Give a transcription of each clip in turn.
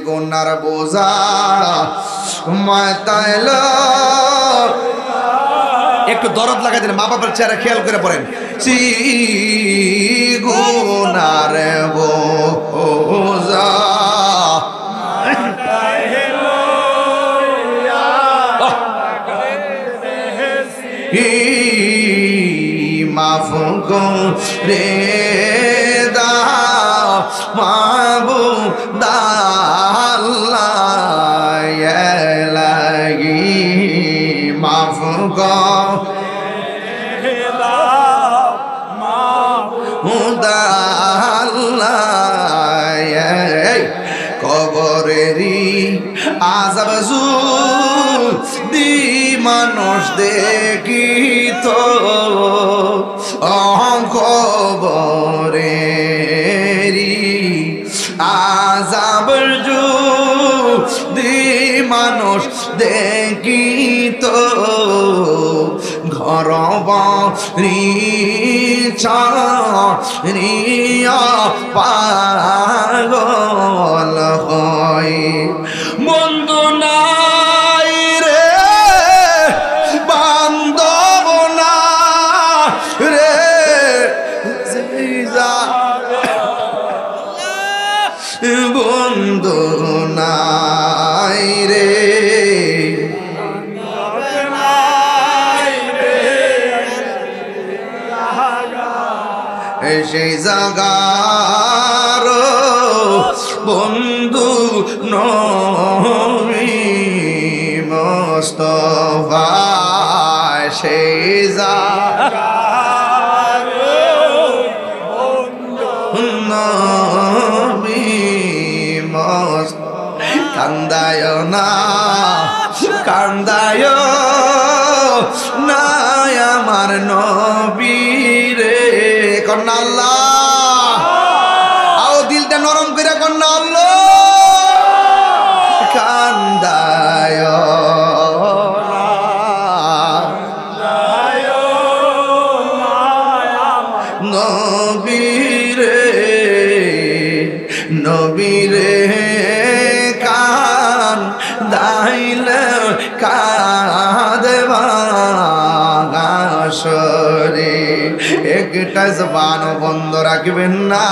গুনার বোঝা মাতাইল। একটু দরদ লাগাই দিন, মা বাবার চেহারা খেয়াল করে পড়েন। গুনার বোঝা মাফ করে দাও মাবুদ আল্লাহ লাগি মাফ করে দাও মাবুদ আল্লাহ। কবরেরই আযাব যদি মানুষ দেখিত কবরেরই আযাব যদি মানুষ দেখিত ঘর বাড়ি ছাড়িয়া পাগল হয়। বন্ধু নাই রে বান্ধব না রে বন্ধু নাই রে সেই জাগার বন্ধু নবী মুস্তাফা সেই জাগার বন্ধু নবী মুস্তাফা। কান্দায় না কান্দায় না আমার নবী রে কন্যা আল্লাহ আও দিলটা নরম করে কন্যা আল্লাহ কান্দায় নবী রে নবী রে কান দাইলে কাঁদবা গাশরে। একটা জবান বন্ধ রাখবেন না।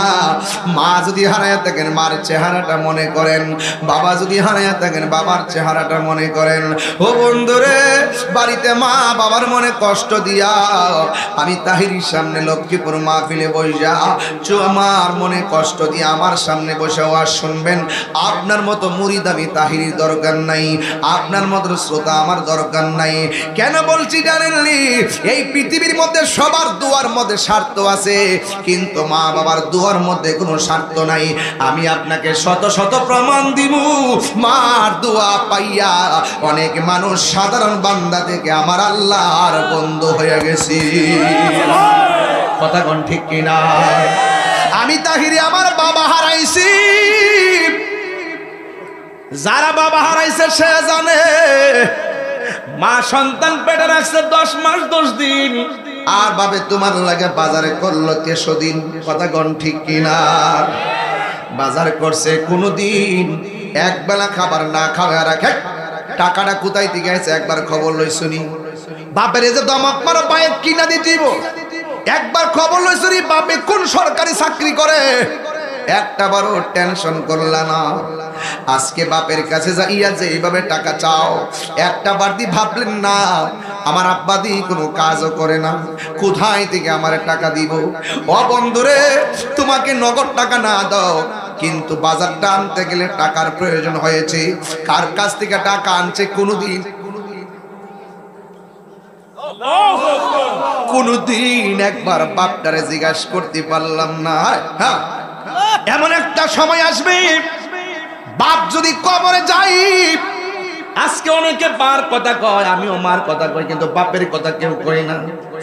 মা যদি হারায় থাকেন মার চেহারাটা মনে করেন, বাবা যদি হারায় থাকেন বাবার চেহারাটা মনে করেন। ও বন্ধুরে, বাড়িতে মা বাবার মনে কষ্ট দিয়া আমি তাহিরির সামনে লক্ষ্মীপুর মাহফিলে বইসা আমার মনে কষ্ট দিয়া আমার সামনে বসে ওয়াজ শুনবেন। আপনার মতো মুরিদ আমি তাহিরির দরকার নাই, আপনার মতো শ্রোতা আমার দরকার নাই। কেন বলছি জানেননি? এই পৃথিবীর মধ্যে সবার দুয়ার মধ্যে স্বার্থ আছে, কিন্তু মা বাবার দুয়ার মধ্যে কোনো স্বার্থ নাই। আমি আপনাকে শত শত প্রমাণ দিব। মার দোয়া পাইয়া অনেক মানুষ সাধারণ বান্দা থেকে আমার আল্লাহর বন্ধু হয়ে গেছি। কথা কোন ঠিক কিনা? আমি তাহিরি আমার বাবা হারাইছি। যারা বাবা হারাইছে সে জানে। মা সন্তান পেটে রাখছে 10 মাস 10 দিন, আর ভাবে তোমার লাগে বাজারে করলো 300 দিন। কথা কোন ঠিক কিনা? বাজার করছে কোনদিন এক বেলা খাবার না খাওয়া রাখে। টাকাটা কোথায় থেকে গেছে একবার খবর লই শুনি। বাপের যে দমক মারো বাইক কিনা দিতিব, একবার খবর লই শুনি বাপে কোন সরকারি চাকরি করে। একটা বারো টেনশন করলা না। আজকে বাপের কাছে যাইয়া যে এইভাবে টাকা চাও, একটা বারদি ভাবলেন না আমার আব্বাদি কোনো কাজও করে না, কোথায় থেকে আমার টাকা দিব? ও বন্ধুরে, তোমাকে নগদ টাকা না দাও, কিন্তু বাজারটা আনতে গেলে টাকার প্রয়োজন হয়েছে। কার কাছ থেকে টাকা আনছে কোনদিন একবার বাপটারে জিজ্ঞাসা করতে পারলাম না। হ্যাঁ, এমন একটা সময় আসবে বাপ যদি কবরে যাই। আজকে অনেকে বার কথা কয়, আমিও মার কথা কই, কিন্তু বাপের কথা কেউ কয় না।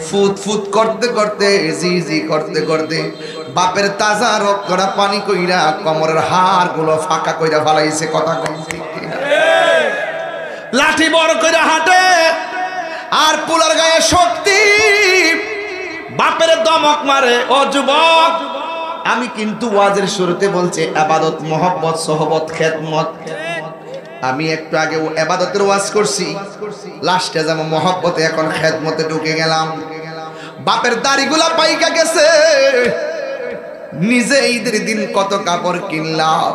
ফুত ফুত করতে করতে জি জি করতে করতে বাপের তাজা রক করা পানি কইরা কোমরের হাড় গুলো ফাঁকা কইরা ফেলাইছে। কথা কম ঠিক কিনা? লাঠি বড় কইরা হাঁটে আর পুলার গায়ে শক্তি। বাপের দমক মারে, ও যুবক আমি কিন্তু ওয়াজের শুরুতে বলছি ইবাদত, মহব্বত, সোহবত, খেদমত। আমি একটু আগে ইবাদতের ওয়াজ করছি, লাস্টে যেমন মহব্বতে, এখন খেদমতে ঢুকে গেলাম। বাপের দাড়িগুলা পাইকা গেছে, নিজে ঈদের দিন কত কাপড় কিনলাম,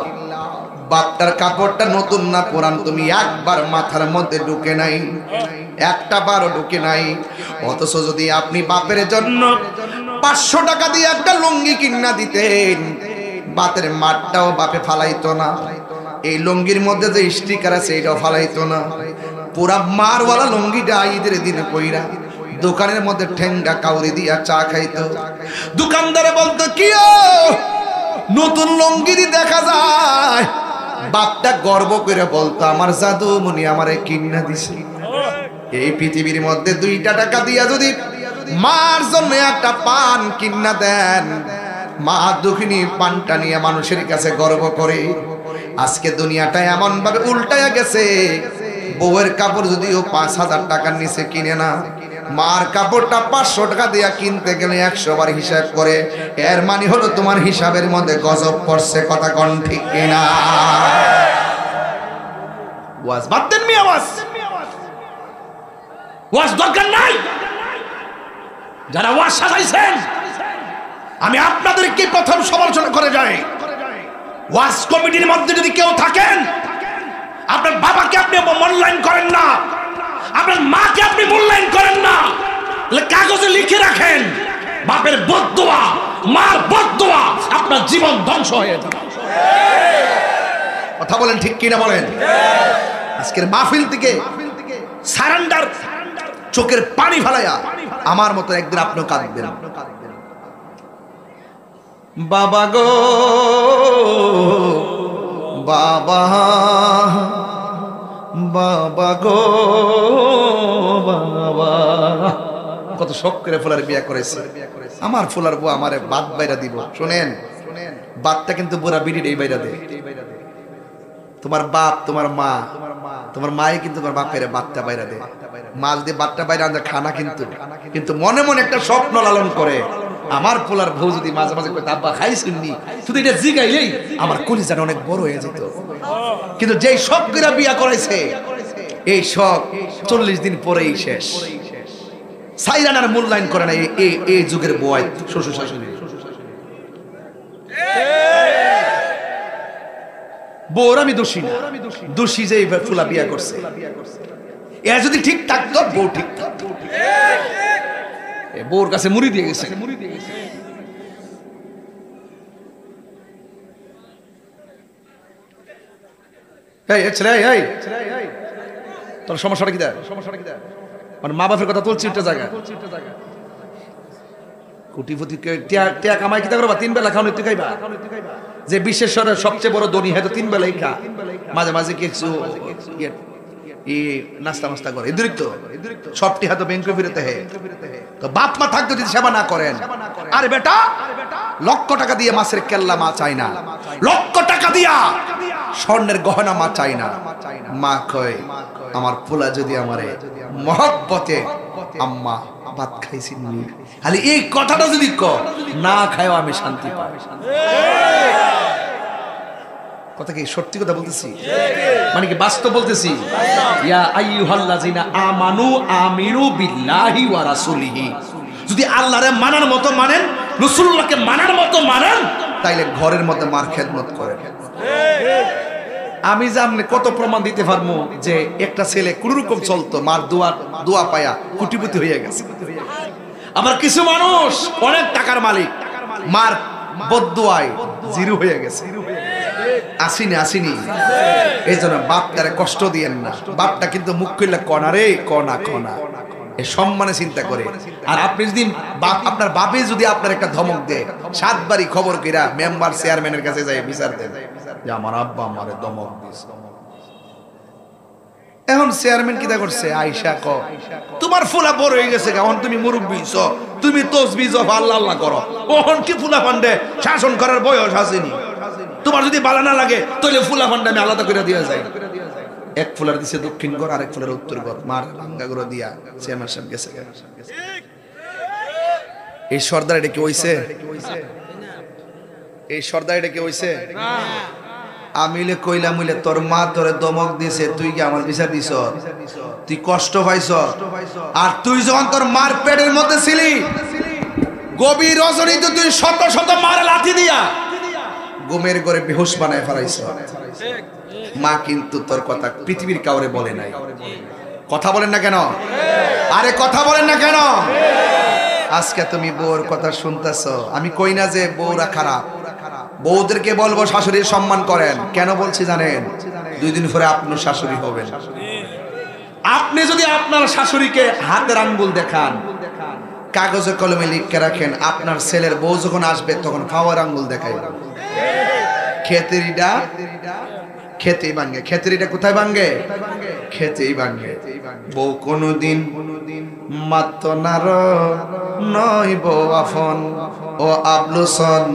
বাপটার কাপড়টা নতুন না পুরান তুমি একবার মাথার মধ্যে ঢুকে নাই, একটা বারও ঢুকে নাই। অথচ যদি আপনি বাপের জন্য 500 টাকা দিয়ে একটা লুঙ্গি কিনা দিতেন, বাতের মাঠটাও বাপে ফালাইতো না, এই লুঙ্গির মধ্যে যে স্টিকার আছে এটাও ফালাইতো না। পুরা মারওয়ালা লুঙ্গিটা ঈদের দিনে পইরা দোকানের মধ্যে ঠেঙ্গা কাউরি দিয়া চা খাইতো। দোকানদারে বলতো কি নতুন লুঙ্গি দেখা যায়, বাপটা গর্ব করে বলতো আমার জাদু মনি আমারে কিনা দিছে। এই পৃথিবীর মধ্যে 2 টাকা দিয়া যদি মার জন্য একটা পান কিনা দেন, মা দুঃখিনী পানটা নিয়ে মানুষের কাছে গর্ব করে। আজকে দুনিয়াটা এমন ভাবে উল্টায়া গেছে, বউয়ের কাপড় যদিও 5000 টাকার নিচে কিনে না, মার কাপড়টা 500 টাকা দিয়া কিনতে গেলে 100 বার হিসাব করে। এর মানে হলো তোমার হিসাবের মধ্যে গজব পড়ছে। কথা কোন ঠিক কিনা? ওয়াজ বাদ দেন মিয়া, ওয়াজ দরকার নাই। যারা ওয়াজ সাজাইছেন আমি আপনাদেরকে প্রথম সমালোচনা করে যাই। ওয়াজ কমিটির মধ্যে যদি কেউ থাকেন, আপনার বাবাকে আপনি মূল্যায়ন করেন না, আপনার মাকে আপনি মূল্যায়ন করেন না, কাগজে লিখে রাখেন বাপের বদদোয়া, মার বদদোয়া, আপনার জীবন ধ্বংস হয়ে যাবে। কথা বলেন ঠিক কিনা বলেন? আজকের মাহফিল থেকে সারেন্ডার, চোখের পানি ফেলায়া আমার মতো একদিন আপনিও কাঁদবেন। বাবা গো বাবা, বাবা গো বাবা, কত শখ করে ফুলার বিয়া করেছে। আমার ফুলার বউ আমারে বাদ বাইরা দিব। শুনেন, বাদটা কিন্তু বুড়া বিড়ির এই বাইরা দেয়। তোমার বাপ, তোমার মা, তোমার মায়ে কিন্তু তোমার বাপের বাদটা বাইরা দেয়। মা যদি বাদটা বাইরে আনতে খানা, কিন্তু মনে মনে একটা স্বপ্ন লালন করে, আমার পোলার বউ যদি মাঝে মাঝে কয় আব্বা খাইছুননি, শুধু এটা জিগাইলেই আমার কলিজাটা অনেক বড় হয়ে যেত। কিন্তু যেই শখ করে বিয়া করাইছে, এই শখ 40 দিন পরেই শেষ। সাইরানার মূল্যায়ন করে না এই যুগের বউ, শ্বশুর শাশুড়ি। বউর আমি দোষী না, দোষী যে ফুলা বিয়া করছে। এ যদি ঠিক থাকতো, বউ ঠিক থাকতো। বউর কাছে মুড়ি দিয়ে গেছে। তোর সমস্যাটা কি দেয়? মানে মা বাপের কথা তুলছি একটা জায়গা, কোটিপতি টিয়া কামাই কিতা করবা? 3 বেলা খাওয়া তুই খাইবা? যে বিশ্বেশ্বরের সবচেয়ে বড় ধনী হয়তো 3 বেলাই খা, মাঝে মাঝে কিছু নাস্তা মাস্তা করে। সবটি হয়তো ব্যাংকে ফিরতে হয়। তো বাপ মা থাকতে যদি সেবা না করেন, আরে বেটা লক্ষ টাকা দিয়ে মাছের কেল্লা মা চাই না, লক্ষ টাকা দিয়া স্বর্ণের গহনা মা চাই না। মা কয় আমার পোলা যদি আমারে মহব্বতে আম্মা ভাত খাইছি, খালি এই কথাটা যদি না খায়ও আমি শান্তি পাই। কথা কি সত্যি কথা বলতেছি? মানে কি বাস্তব বলতেছি? ইয়া আইয়ুহাল্লাযিনা আমানু আমিনু বিল্লাহি ওয়া রাসূলিহি, যদি আল্লাহরে মানার মতো মানেন, রাসূলুল্লাহকে মানার মতো মানেন, তাইলে ঘরের মধ্যে মার খেদমত করেন। আমি যে আপনি কত প্রমাণ দিতে পারবো যে একটা ছেলে কোন রকম চলতো, মার দোয়া পায়া কোটিপতি হয়ে গেছে। আবার কিছু মানুষ অনেক টাকার মালিক, মার বদদোয়ায় জিরো হয়ে গেছে। আসিনি এই জন্য বাপটারে কষ্ট দিয়েন না। বাপটা কিন্তু মুখ করলে কনা রে, কনা কনা, এই সম্মানে চিন্তা করে। আর আপনি যদি আপনার বাপে যদি আপনার একটা ধমক দেয়, 7 বারই খবর কইরা মেম্বার চেয়ারম্যানের কাছে যাই বিচার দেন যে আমার আব্বা আমারে ধমক দিছে। এখন চেয়ারম্যান কিটা করছে? আয়শা ক তোমার ফুলা বড় হয়ে গেছে, এখন তুমি মুরব্বী ছ, তুমি তসবিহ জপ আল্লাহ আল্লাহ করো, ওহন কি ফুলা ফান্ডে শাসন করার বয়স আসেনি। তোমার যদি ভালো না লাগে তাহলে ফুলা ফান্ডে আমি আলাদা করে দিয়ে যাই। এক ফুলার দিছে দক্ষিণ ঘর, আরেক ফুলার উত্তর ঘর, মার ভাঙ্গা করে দিয়া চেয়ারম্যান সাহেব গেছে। এই সর্দার এটা কি হইছে? এই সর্দার এটা কি হইছে? আমিলে কইলা মুইলে তোর মা তোরে দমক দিছে, তুই কি আমার বিচার দিছ? তুই কষ্ট পাইছ? আর তুই যখন তোর মার পেটের মধ্যে ছিলি, গভীর রজনীতে তুই শত শত মার লাথি দিয়া ঘুমের ঘরে বেহুশ বানায় ফেলাইছ। মা কিন্তু তোর কথা পৃথিবীর কাউরে বলে নাই। কথা বলেন না কেন? আরে কথা বলেন না কেন? আজকে তুমি বউর কথা শুনতেছ। আমি কই না যে বউরা খারাপ, বউদেরকে বলবো শাশুড়ির সম্মান করেন। কেন বলছি জানেন? 2 দিন পরে আপনার শাশুড়ি হবেন। আপনি যদি আপনার শাশুড়িকে হাতের আঙ্গুল দেখান, কাগজে কলমে লিখে রাখেন, আপনার ছেলের বউ যখন আসবে তখন পাওয়ার আঙ্গুল দেখাই। খেতেরিটা খেতেই ভাঙ্গে। খেতেরিটা কোথায় ভাঙ্গে? খেতেই ভাঙ্গে। বউ কোনদিন মাত্র নার নয় বউ আফন। ও আবলুসন,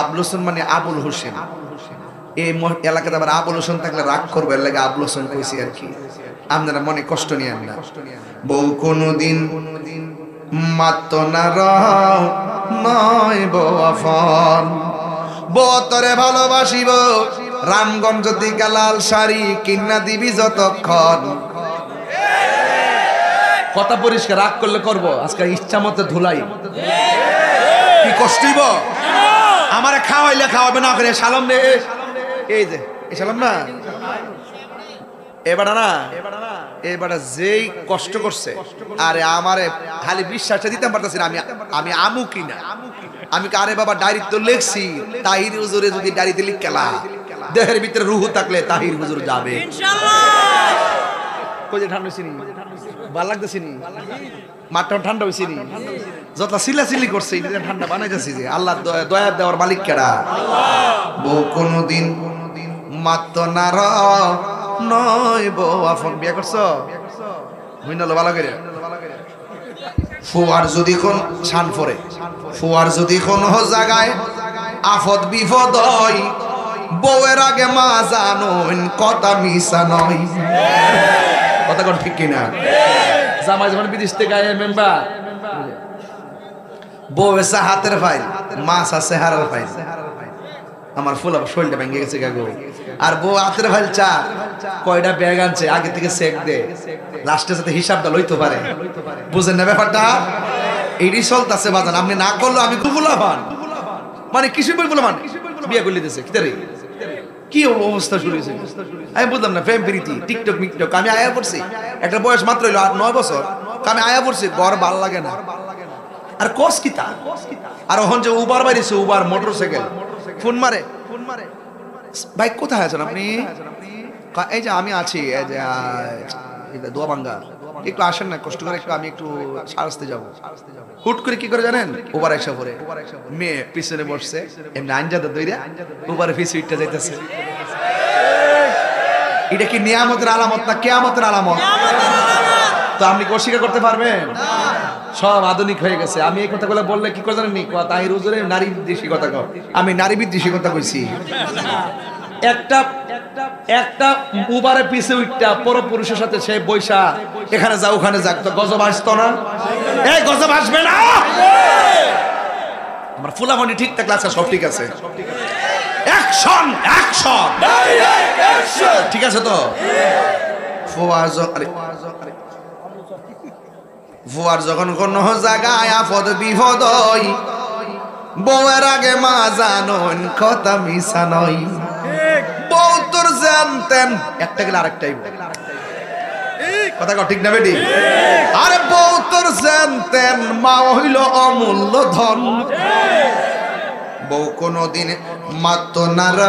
আবলুসন মানে আবুল হোসেন। এই এলাকাতে আবার আবুল হোসেন থাকলে রাগ করবে, এর লাগে আবুল হোসেন কইছি আর কি। আপনারা মনে কষ্ট নিয়েন না। বউ কোনদিন মাত্র নার নয় বউ আফন। বউ তোরে ভালোবাসিব, রামগঞ্জ দিকে লাল শাড়ি কিনা দিবি যতক্ষণ। কথা পরিষ্কার, রাগ করলে করব। আজকে ইচ্ছা মতো ধুলাই কি কষ্টইব। আমারে খাওয়াইলে খাওয়াবে না করে সালাম রে। এই যে এই সালাম না, এবারে না এবারে যেই কষ্ট করছে, আরে আমারে খালি বিশ্বাসটা দিতে পারতেছি না আমি আমু কিনা। আমি আরে বাবা ডায়েরি তো লিখছি, তাহির হুজুরে যদি ডায়েরিতে লিখলা দেহের ভিতরে রুহু থাকলে তাহির হুজুর যাবে ইনশাআল্লাহ। কই যে ঠান্ডা হইছে নি? ভাল লাগতেছে নি? মাঠটা ঠান্ডা হইছে নি? যত সিলাসিলি করছে এটা ঠান্ডা বানাইতেছি যে। আল্লাহ দয়া দেওয়ার মালিক কেডা? আল্লাহ। বউ কোনদিন মাত্র নার নয় বউ আফন। বিয়ে করছো? হইনালো ভালো করে। ফুয়ার যদি কোন শান পরে, ফুয়ার যদি কোন জায়গায় আফত বিপদ হয়, বউয়ের আগে মা জানুন কথা মিশা নয়। কথা কোন ঠিক কিনা? জামাই যখন বিদেশ থেকে আয় মেম্বার, বউ এসে হাতের ফাইল, মাছ আছে হারার ফাইল। আমার ফুল শরীরটা ভেঙে গেছে গাগো। আর বউ হাতের ফাইল চা কয়টা ব্যাগ আনছে আগে থেকে চেক দে, লাস্টে যাতে হিসাবটা লইতে পারে। বুঝেন না ব্যাপারটা? এইটাই চলতেছে বাজান। আপনি না করলো আমি কুবুলা পান, মানে কিছু বলবো মানে বিয়ে করলে দিতেছে কি অবস্থা শুরু হয়েছে আমি বুঝলাম না। প্রেম প্রীতি টিকটক মিকটক আমি আয়া পড়ছি, একটা বয়স মাত্র হইলো 8-9 বছর, আমি আয়া পড়ছি। ঘর ভাল লাগে না আর কস কি তা। আর ওখান যে উবার বাইরেছে, উবার মোটরসাইকেল ফোন মারে, ভাই কোথায় আছেন আপনি? এই যে আমি আছি, এই যে দোয়াবাঙ্গা, একটু আসেন না কষ্ট করে, একটু আমি একটু সারস্তে যাবো। হুট করে কি করে জানেন? উবার এসে পরে মেয়ে পিছনে বসছে, এমনি আঞ্জাদা দইরা উবারে পিছুইটা যাইতেছে। এটা কি নিয়ামতের আলামত না কিয়ামতের আলামত? তো আপনি কি অস্বীকার করতে পারবেন? সব আধুনিক হয়ে গেছে। আমি এই কথাগুলো বললে কি করে জানেন? তাহির হুজুরে নারী বিদ্বেষী কথা কও। আমি নারী বিদ্বেষী কথা কইছি। একটা উবারে পিছে উঠটা পরপুরুষের সাথে সে বৈশা এখানে যা ওখানে যাক, তো গজব আসতো না? এই গজব আসবে না। আমার ফুলামণি ঠিক থাকলে আছে, সব ঠিক আছে। অ্যাকশন অ্যাকশন ঠিক আছে তো? ফুয়ার যখন কোন জায়গায় আপদ বিপদ হয়, বউয়ের আগে মা জানুন কথা মিশা নয়। বউ তোর জানতেন একটা গেলে আরেকটাই কথা ঠিক না বেটি? আরে বউ তোর জানতেন মা হইল অমূল্য ধন। বউ কোনদিন মাত্র নার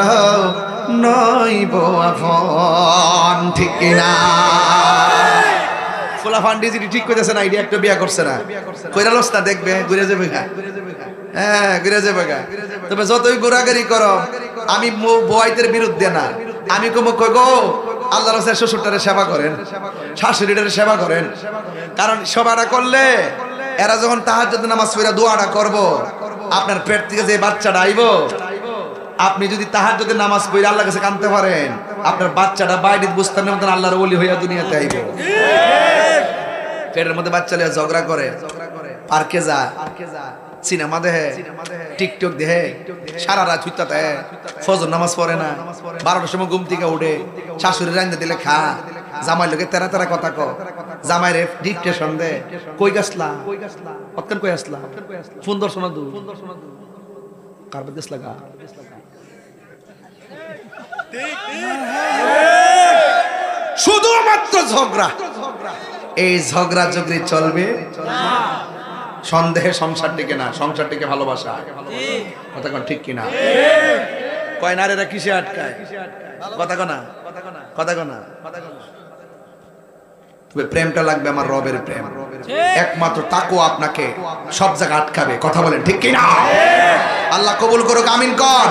নয় বউ আফন। ঠিক কিনা? ফুলা ফান্ডি যদি ঠিক কইতেছে না, আইডিয়া একটা বিয়া করছে না, কইরা লস না দেখবে ঘুরে যাবে গা। হ্যাঁ ঘুরে যাবে গা। তবে যতই ঘোরাঘুরি করো, আমি বউয়ের বিরুদ্ধে না। আমি কমো কই গো আল্লাহর রাসূলের শ্বশুরটারে সেবা করেন, শাশুড়িটারে সেবা করেন। কারণ সেবাটা করলে এরা যখন তাহাজ্জুদ নামাজ পড়া দোয়াটা করব, আপনার পেট থেকে যে বাচ্চাটা আইব, আপনি যদি তাহাজ্জুদের নামাজ পড়ে আল্লাহর কাছে কাঁদতে পারেন, আপনার বাচ্চাটা বাইরে বুস্তানের মতন আল্লাহর ওলি হইয়া দুনিয়াতে আইব। পেটের মধ্যে বাচ্চা লিয়া ঝগড়া করে, পার্কে যা, সিনেমা দেহে, টিকটক দেহে, সারা রাত হুইতা দেয়, ফজর নামাজ পড়ে না, 12টার সময় ঘুম থেকে উঠে, শাশুড়ি রান্দা দিলে খা, জামাই লোকে তেরা তেরা কথা ক, জামাই রে ডিকটেশন দে, কই গেছলা, কতক্ষণ কই আসলা, ফোন দর্শনা দু, কারবার গেছলা গা, শুধুমাত্র ঝগড়া। এই ঝগড়া ঝগড়ি চলবে, সন্দেহে সংসার টিকে না, সংসার টিকে ভালোবাসা। কথা কোন ঠিক কিনা? কয় নারীরা কিসে আটকায়? কথা কোনা, কথা কোনা। তবে প্রেমটা লাগবে আমার রবের প্রেম, একমাত্র তাকওয়া আপনাকে সব জায়গা আটকাবে। কথা বলেন ঠিক কিনা? আল্লাহ কবুল করুক, আমিন কোন।